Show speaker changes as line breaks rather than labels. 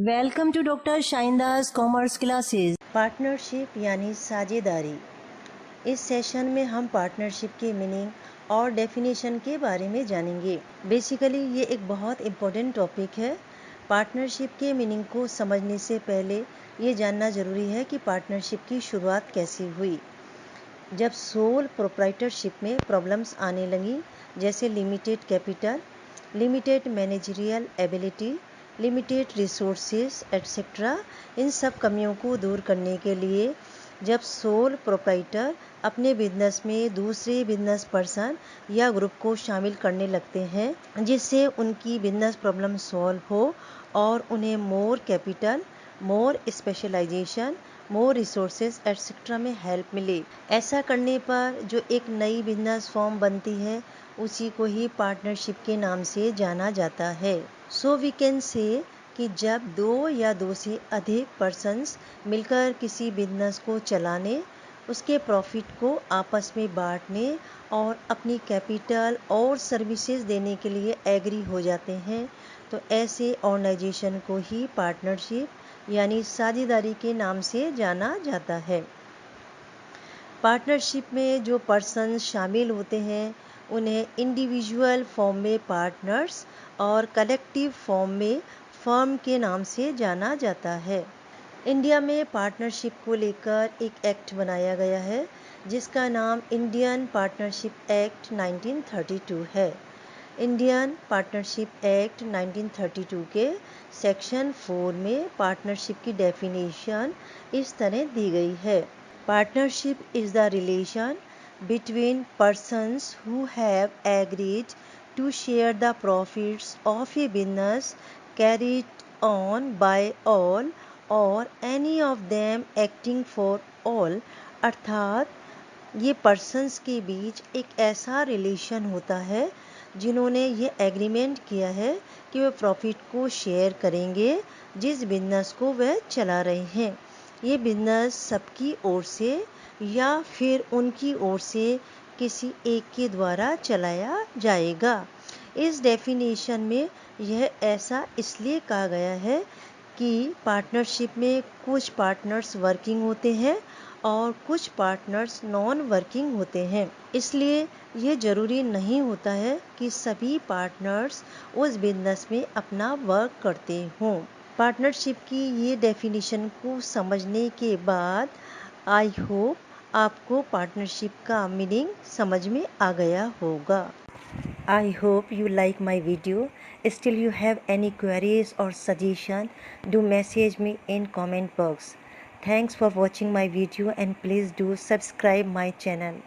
Welcome to doctor शाइंदास commerce classes.
Partnership यानी साझेदारी। इस सेशन में हम पार्टनरशिप की मीनिंग और डेफिनेशन के बारे में जानेंगे। बेसिकली ये एक बहुत इम्पोर्टेंट टॉपिक है। पार्टनरशिप के मीनिंग को समझने से पहले ये जानना ज़रूरी है कि पार्टनरशिप की शुरुआत कैसे हुई। जब सोल प्रोप्राइटरशिप में प्रॉब्लम्स आने लगी, जैसे limited capital, limited managerial ability, limited resources etcetera, इन सब कमियों को दूर करने के लिए जब सोल प्रोप्राइटर अपने बिजनेस में दूसरे बिजनेस पर्सन या ग्रुप को शामिल करने लगते हैं जिससे उनकी बिजनेस प्रॉब्लम सॉल्व हो और उन्हें मोर कैपिटल, मोर स्पेशलाइजेशन, मोर रिसोर्सेज एट्सेट्रा में हेल्प मिले। ऐसा करने पर जो एक नई बिजनेस फॉर्म बनती है उसी को ही पार्टनरशिप के नाम से जाना जाता है। सो वी कैन से कि जब दो या दो से अधिक पर्सन्स मिलकर किसी बिजनेस को चलाने, उसके प्रॉफिट को आपस में बांटने और अपनी कैपिटल और सर्विसेज देने के लिए एग्री हो जाते हैं, तो ऐसे ऑर्गेनाइजेशन को ही पार्टनरशिप यानी साझेदारी के नाम से जाना जाता है। पार्टनरशिप में जो पर्सन शामिल होते हैं उन्हें इंडिविजुअल फॉर्म में पार्टनर्स और कलेक्टिव फॉर्म में फर्म के नाम से जाना जाता है। इंडिया में पार्टनरशिप को लेकर एक एक्ट बनाया गया है जिसका नाम इंडियन पार्टनरशिप एक्ट 1932 है। इंडियन पार्टनरशिप एक्ट 1932 के सेक्शन 4 में पार्टनरशिप की डेफिनेशन इस तरह दी गई है। Partnership is the relation between persons who have agreed to share the profits of a business carried on by all or any of them acting for all। अर्थात ये persons के बीच एक ऐसा रिलेशन होता है जिन्होंने ये एग्रीमेंट किया है कि वे प्रॉफिट को शेयर करेंगे जिस बिजनेस को वह चला रहे हैं। ये बिजनेस सबकी ओर से या फिर उनकी ओर से किसी एक के द्वारा चलाया जाएगा। इस डेफिनेशन में यह ऐसा इसलिए कहा गया है कि पार्टनरशिप में कुछ पार्टनर्स वर्किंग होते हैं और कुछ पार्टनर्स नॉन वर्किंग होते हैं, इसलिए ये ज़रूरी नहीं होता है कि सभी पार्टनर्स उस बिजनेस में अपना वर्क करते हों। पार्टनरशिप की ये डेफिनेशन को समझने के बाद आई होप आपको पार्टनरशिप का मीनिंग समझ में आ गया होगा। I hope you like my video. Still you have any queries or suggestion, do message me in comment box. Thanks for watching my video and please do subscribe my channel.